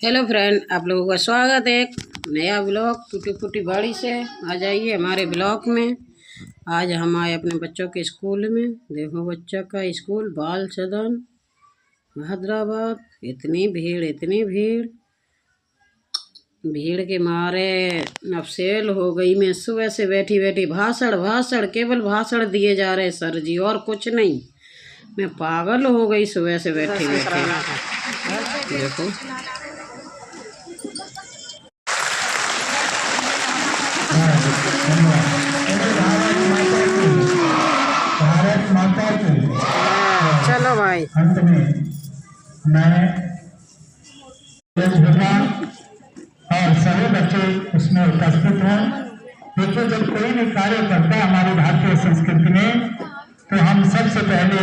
Hello friend, आप लोगों का स्वागत है एक नया ब्लॉग टूटी फूटी बाड़ी से। आ जाइए हमारे ब्लॉग में। आज हम आए अपने बच्चों के स्कूल में। देखो बच्चा का स्कूल बाल सदन हैदराबाद। इतनी भीड़ भीड़ के मारे नफसेल हो गई। मैं सुबह से बैठी बैठी भाषण केवल भाषण दिए जा रहे सर जी, और कुछ नहीं। मैं पागल हो गई सुबह से बैठी बैठी। देखो भारत माता की। चलो भाई। अंत में मैं और सभी बच्चे उसमें उपस्थित हैं। देखिए, जब कोई भी कार्य करता है हमारी भारतीय संस्कृति में, तो हम सबसे पहले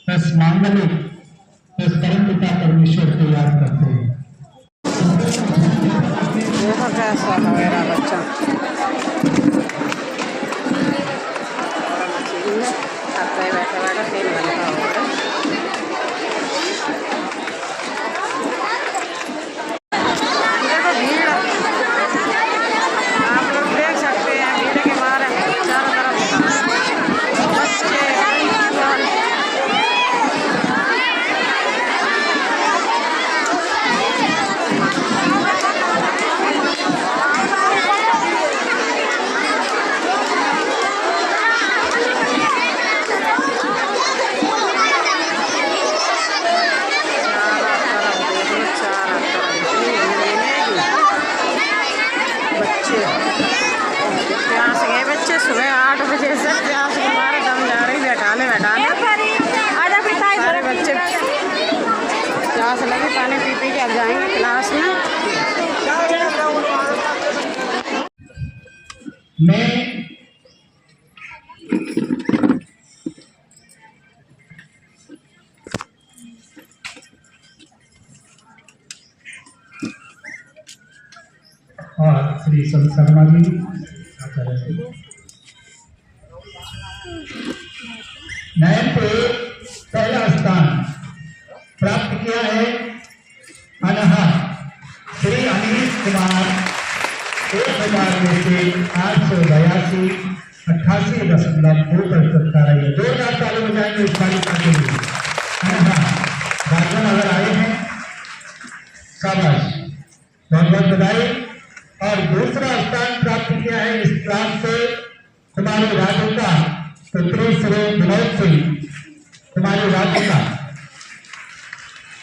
इस मांगलिक इस परम पिता परमेश्वर को याद करते हैं। देखो कैसा है मेरा बच्चा। बैठा बैठा 3 घंटा हो गया। देखो भीड़, आप लोग देख सकते हैं। भीड़ के मारे चारों तरफ बच्चे प्यास गए बच्चे सुबह 8 बजे से प्यास के मारे दम जा रही। बैठाने सारे बच्चे प्यास लगी, पानी पी के अब जाएंगे क्लास में। और श्री संत शर्मा जी नयन पे पहला स्थान प्राप्त किया है अनहा श्री अनिल कुमार। 1000 में से 882 88.2% का रही है। 2,000 चालू हो जाएंगे इस तारीख के लिए। अनहा भाषण अगर आए हैं, शाबाश, बहुत बहुत बधाई। और दूसरा स्थान प्राप्त किया है इस क्लास से कुमारी राधिका पुत्री श्री विनोद सिंह। कुमारी राधिका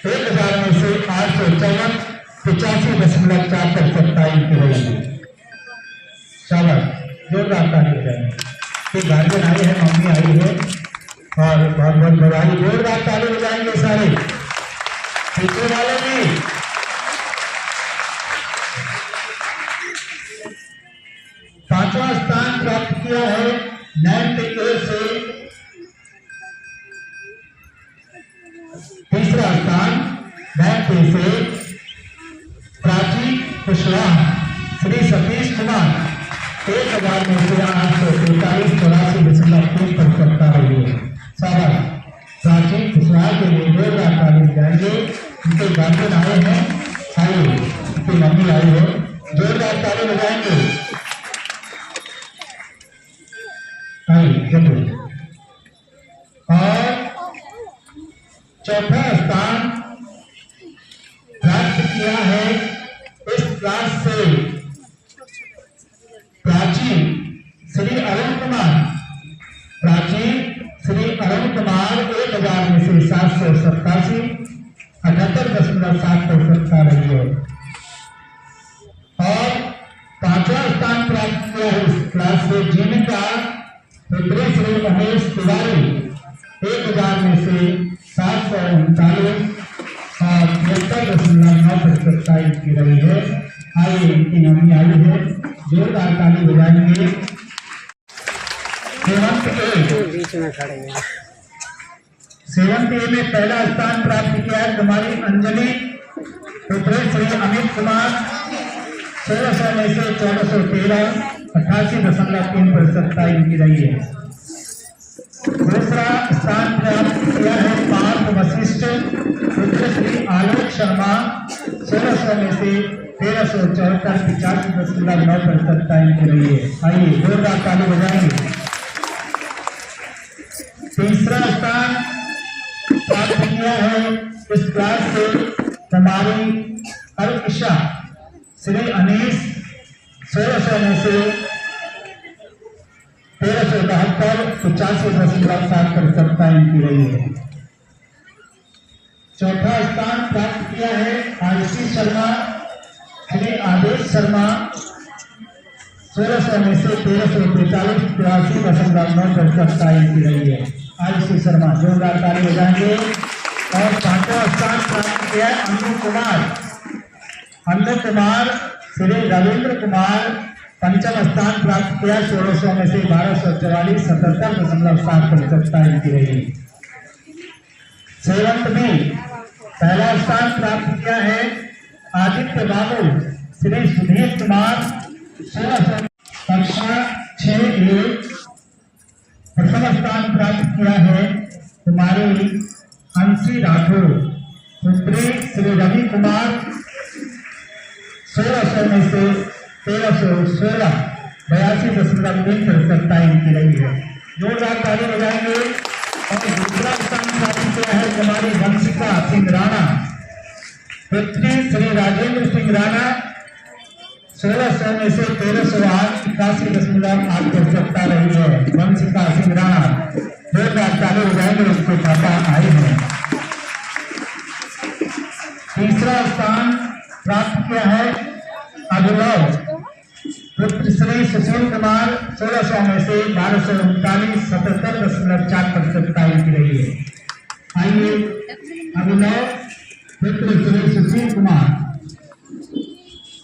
1000 में से 854 85.4% की रही है। शाबाश, जोरदार ताली बजाएं। ये गार्जियन आए हैं, मम्मी आई है, और बहुत बहुत बधाई। जोरदार ताली बजाएंगे सारे पीछे वाले भी। पांचवा स्थान प्राप्त किया है नैन्थ ए से। तीसरा स्थान नैन्थ ए से प्राची कुशवाहा श्री सतीश कुमार। 1000 में से 843.84% का रही है। शाबाश, प्राची कुशवाहा के लिए जोरदार ताली बजाएंगे। उनके गार्जियन आए हैं, आइए, उनकी मम्मी आई है, जोरदार ताली बजाएंगे। और चौथा स्थान प्राप्त किया है इस क्लास से प्राचीन श्री अरुण कुमार। प्राचीन श्री अरुण कुमार 1000 में से 787 78.7% का रही है। और पांचवा स्थान प्राप्त किया है इस क्लास से जीविका पुत्री श्री महेश तिवारी। 1000 में से 739 और 73.9% की रही है। आइए, इनकी मम्मी आई है, जोरदार ताली बजाएंगे। बीच में खड़े हैं। 7th ए में पहला स्थान प्राप्त किया है कुमारी अंजलि पुत्री श्री अमित कुमार। 1600 में से 1413 88.3% की रही है। दूसरा स्थान प्राप्त किया है पार्थ वशिष्ठ पुत्र श्री आलोक शर्मा। 1600 में से 1374 85.9% टाइम के लिए। आइए जोरदार ताली बजाएंगे। तीसरा स्थान प्राप्त किया है इस क्लास से हमारी अर्पिशा श्री अनीस 1600 में से 1372 85.7% टाइम की रही है। चौथा स्थान प्राप्त किया है आयुषी शर्मा श्री आदेश शर्मा 1600 में से 1343 83.9% टाइम की रही है। आयुषी शर्मा जोरदार ताली बजाएंगे। और पांचवा स्थान प्राप्त किया है अन्नू कुमार श्री रविंद्र कुमार पंचम स्थान प्राप्त किया 1600 में से 1244 77.7% टाइम की रही है। सेवंत में पहला स्थान प्राप्त किया है आदित्य बाबू श्री सुधीर कुमार 1600 कक्षा 6A। प्रथम स्थान प्राप्त किया है कुमारी अंशी राठौर पुत्री श्री रवि कुमार 1600 में से 1316 82.3% टाइम की रही है। जोरदार ताली बजाएंगे। और दूसरा स्थान प्राप्त किया है कुमारी वंशिका सिंह राणा पुत्री श्री राजेंद्र सिंह राणा 1600 में से 1308 81.8% रही है। वंशिका सिंह राणा जोरदार ताली बजाएंगे। उसके पापा आए हैं। तीसरा स्थान प्राप्त किया है अभिनव पुत्र श्री सुशील कुमार 1600 में से 1239 77.4% टाइम की रही है। आइए अभिनव पुत्र श्री सुशील कुमार।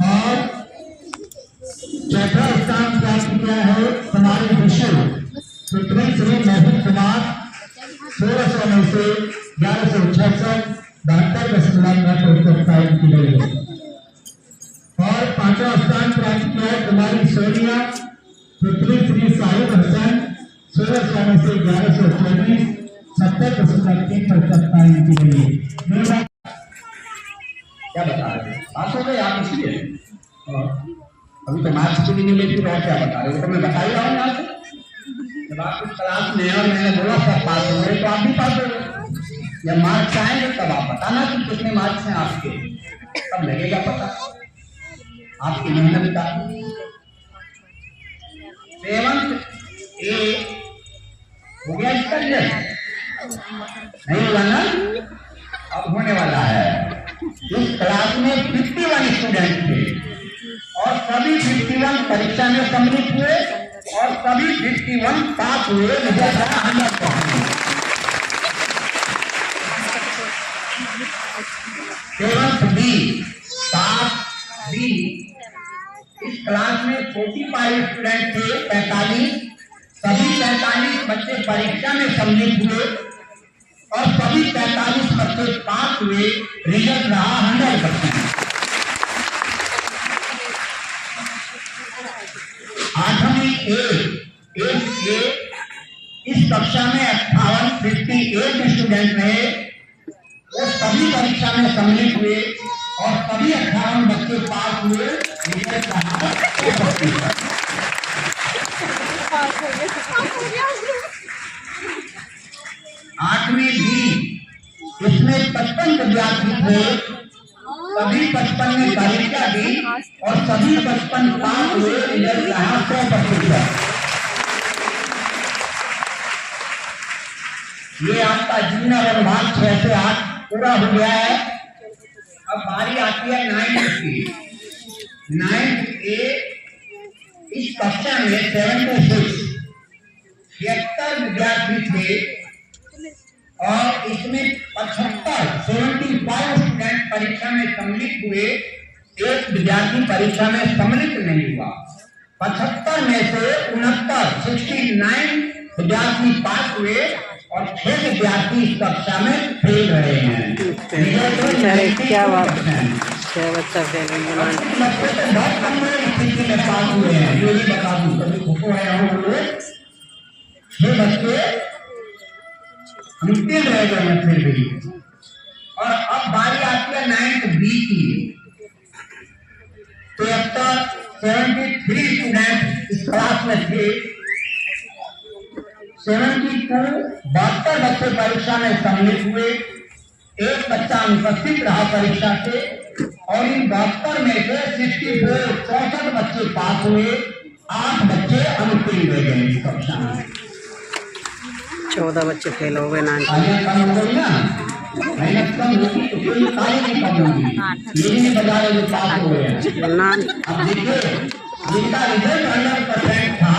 और चौथा स्थान प्राप्त किया है हमारे विशु पुत्री श्री मोहित कुमार 1600 में से 1166 72.9% टाइम की रही है। और पांचवा स्थान प्राप्त किया है कुमारी सोनिया पुत्री श्री साहिब हसन 1600 में से 1124 70.3% टाइम की रही है। क्या बता रहे हैं? बात हो गई आप इसलिए अभी तो मार्क्स की नहीं मिली थी और क्या बता रहे हो? तो मैं बता ही रहा हूँ यहाँ से। जब आप कुछ क्लास में और मैंने बोला सब पास हो गए तो आप भी पास हो गए। जब मार्क्स आएंगे तब आप बताना कि कितने मार्क्स हैं आपके, तब लगेगा पता आपकी मेहनत का। 7th A हो गया इसका रिजल्ट? नहीं हुआ ना? अब होने वाला है। इस क्लास में 51 स्टूडेंट थे और सभी 51 परीक्षा में सम्मिलित हुए और सभी 51 पास हुए। रिजल्ट रहा 100%। 7th B इस क्लास में 45 स्टूडेंट थे 45। सभी 45 बच्चे परीक्षा में सम्मिलित हुए और सभी 45 बच्चे पास हुए। रिजल्ट रहा 100%। 8वीं A इस कक्षा में 58 स्टूडेंट रहे। वो सभी परीक्षा में सम्मिलित हुए और सभी 58 बच्चे पास हुए। रिजल्ट रहा 100%। 8वीं B इसमें 55 विद्यार्थी थे। सभी 55 में परीक्षा दी और सभी 55 पास हुए। रिजल्ट रहा 100%। ये आपका जूनियर अनुभाग 6 से 8 पूरा हो गया है। अब बारी आती है 9th की। 9th A इस कक्षा में 76 विद्यार्थी थे और इसमें 75 स्टूडेंट परीक्षा में सम्मिलित हुए। एक विद्यार्थी परीक्षा में सम्मिलित नहीं हुआ। 75 में से 69 विद्यार्थी पास हुए और 6 विद्यार्थी इस कक्षा में फेल रहे हैं। क्या बात है? क्या बच्चा फेल बहुत कम स्थिति में पास हुए हैं। ये भी बता दूं कभी फोटो है हम लोग ये बच्चे उत्तीर्ण रह गए हैं। फिर भी और अब बारी आती है 9th बी की। 73 स्टूडेंट इस क्लास में थे। 72 बच्चे परीक्षा में सम्मिलित हुए, एक बच्चा अनुपस्थित रहा परीक्षा से, और इन 72 में से 64 बच्चे पास हुए, 8 बच्चे अनुत्तीर्ण रह गए इस कक्षा में। 14 बच्चे फेल हो गए। कम हो गई ना, मेहनत कम होगी तो कोई ताली नहीं कम होगी। ये नहीं बता रहे जो पास हो गए। अब देखिए जिनका रिजल्ट 100% था,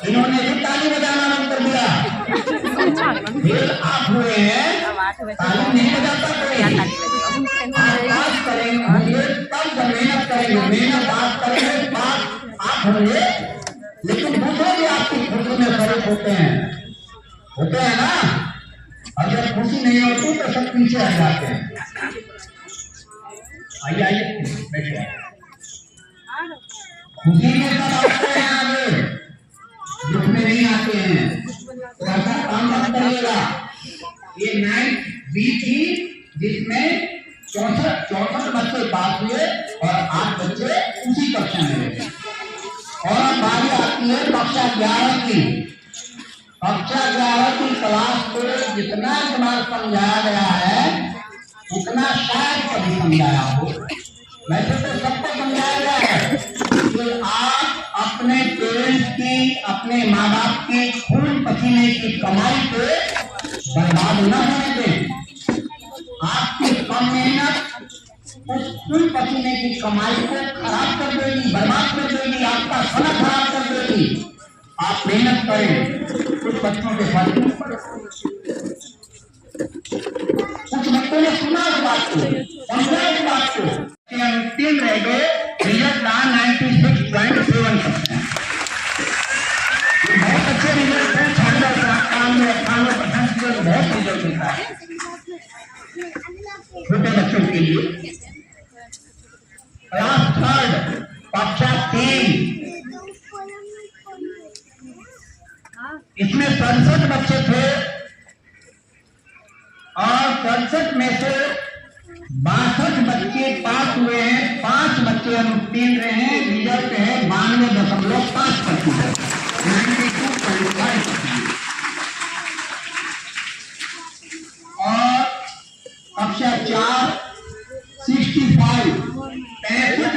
इन्होंने भी ताली बजाना बंद कर दिया। फेल आप हुए हैं, ताली नहीं बजाता कोई। आप पास करेंगे तब जब मेहनत करेंगे, मेहनत आप करेंगे, पास आप होंगे। लेकिन दूसरे भी आपकी खुशी में फर्क होते हैं ना। और जब खुशी नहीं होती तो सब पीछे हट जाते हैं। आइए बैठिए। खुशी में सब आते हैं आगे, दुख में नहीं आते हैं। तो ऐसा काम मत करिएगा। ये 9th बी थी जिसमें 64 बच्चे पास हुए और 8 बच्चे उसी कक्षा में रहे। और बारी आती है कक्षा 11 की। कक्षा 11 की क्लास को जितना समझाया गया है उतना शायद कभी समझाया हो। वैसे तो सबको समझाया गया है कि आप अपने पेरेंट्स की, अपने माँ बाप की खून पसीने की कमाई को बर्बाद न होने दें। आपकी कम मेहनत उस खून पसीने की कमाई को खराब कर देगी, बर्बाद कर देगी, आपका समय खराब कर देगी। आप मेहनत करें, कुछ बच्चों के फर्क नहीं पड़े। कुछ बच्चों ने सुना इस बात को, समझा इस बात को, अनुत्तीर्ण रह गए। रिजल्ट रहा 96.7%। बहुत अच्छे रिजल्ट है। 98% बहुत रिजल्ट होता है छोटे बच्चों के लिए। क्लास 3 कक्षा 3 इसमें 67 बच्चे थे और 67 में से 62 बच्चे पास हुए हैं, 5 बच्चे अनुत्तीर्ण रहे हैं। रिजल्ट है 92.5%, 92.5%। और कक्षा 4 65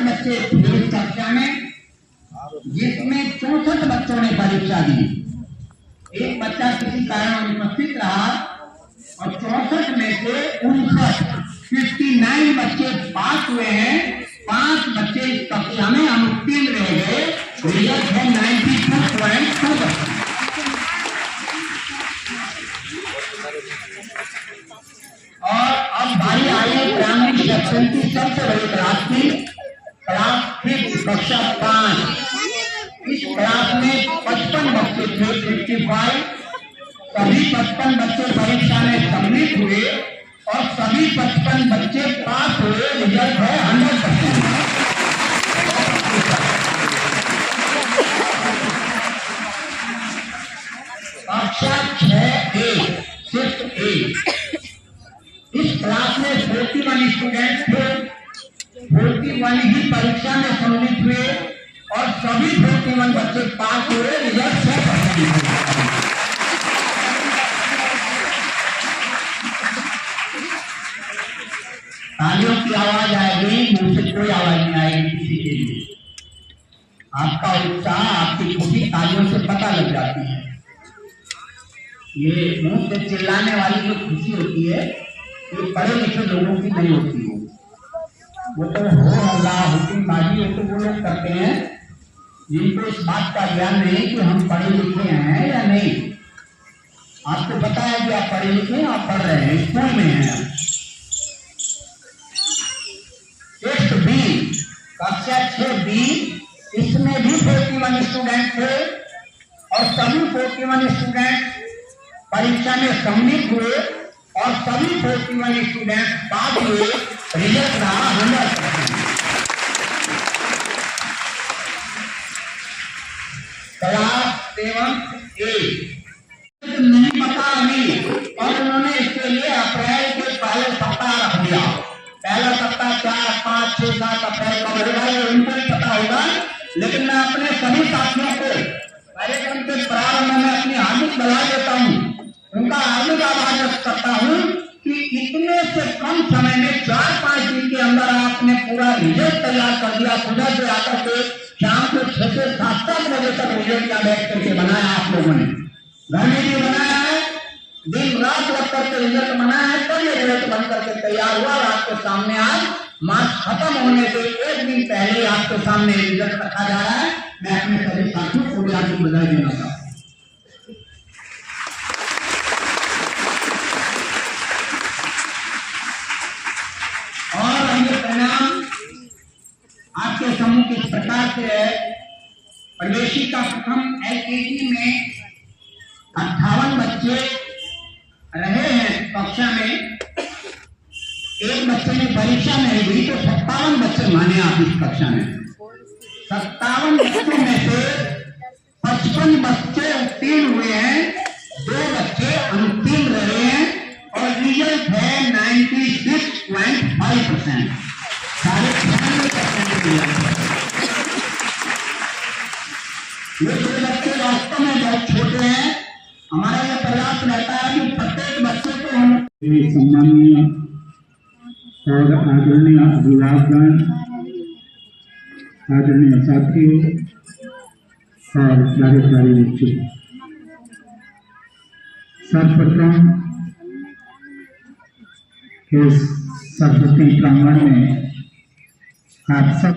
बच्चे थे इस कक्षा में, जिसमें 64 बच्चों ने परीक्षा दी। एक बच्चा किसी कारण अनुपस्थित रहा और 64 में से 59 बच्चे पास हुए हैं, 5 बच्चे इस कक्षा में अनुत्तीर्ण रह गए। रिजल्ट है 92.2%। और अब बारी आई है प्राइमरी सेक्शन की सबसे बड़ी क्लास की, क्लास 5 कक्षा 5। इस क्लास में 55 बच्चे थे, 55। सभी 55 बच्चे परीक्षा में सम्मिलित हुए और सभी 55 बच्चे पास हुए। रिजल्ट है 100%। कक्षा 6A सिर्फ A। इस क्लास में 41 स्टूडेंट थे। 41 ही परीक्षा में सम्मिलित हुए और सभी 41 बच्चे पास हुए। रिजल्ट 100%। तालियों की आवाज आएगी, मुंह से कोई आवाज नहीं आएगी किसी के लिए। आपका उत्साह, आपकी खुशी तालियों से पता लग जाती है। ये मुंह से चिल्लाने वाली जो खुशी होती है ये पढ़े लिखे लोगों की नहीं होती है। वो तो हो हल्ला हुक्मबाजी तो वो लोग करते हैं जिनको इस बात का ज्ञान नहीं कि हम पढ़े लिखे हैं या नहीं। आपको पता है कि आप पढ़े लिखे हैं, आप पढ़ रहे हैं, स्कूल में हैं। टेस्ट बी कक्षा 6B, इसमें भी 41 स्टूडेंट थे और सभी 41 स्टूडेंट परीक्षा में सम्मिलित हुए और सभी 41 स्टूडेंट पास हुए। रिजल्ट रहा 100%। क्लास 7A नहीं पता अभी, और उन्होंने इसके लिए अप्रैल के पहले सप्ताह 6-7 अप्रैल कब रहेगा ये उनको ही पता होगा, लेकिन मैं अपने सभी साथियों को कार्यक्रम के प्रारंभ में अपनी हार्दिक बधाई देता हूँ, उनका हार्दिक आभार व्यक्त करता हूँ कि इतने से कम समय में 4-5 दिन के अंदर आपने पूरा रिजल्ट तैयार कर दिया। सुबह से आकर के शाम को 6 से 7 बजे तक रिजल्ट का बैठ करके बनाया आप लोगों ने, घर में भी बनाया है, दिन रात लग करके रिजल्ट बनाया है, तब ये रिजल्ट बन करके तैयार हुआ और आपके सामने आज मार्च खत्म होने से एक दिन पहले आपके सामने रिजल्ट रखा जा रहा है। मैं अपने सभी साथियों को भी आपको बधाई देना चाहता हूँ। और ये परिणाम आपके सम्मुख इस प्रकार से है। प्रवेशी का प्रथम LKG में 58 बच्चे रहे हैं कक्षा में, एक बच्चे ने परीक्षा नहीं दी तो 57 बच्चे माने आप इस कक्षा में। 57 बच्चों में से 55 बच्चे उत्तीर्ण हुए हैं, 2 बच्चे अनुत्तीर्ण रहे हैं और रिजल्ट है 96.5%, 96% ये 2 बच्चे वास्तव में बहुत छोटे हैं। हमारा यह प्रयास रहता है कि प्रत्येक बच्चे को हम सम्मानीय और आदरणीय अभिभावकगण, आदरणीय साथियों और प्यारे बच्चों, सर्वप्रथम इस सरस्वती प्रांगण में आप सब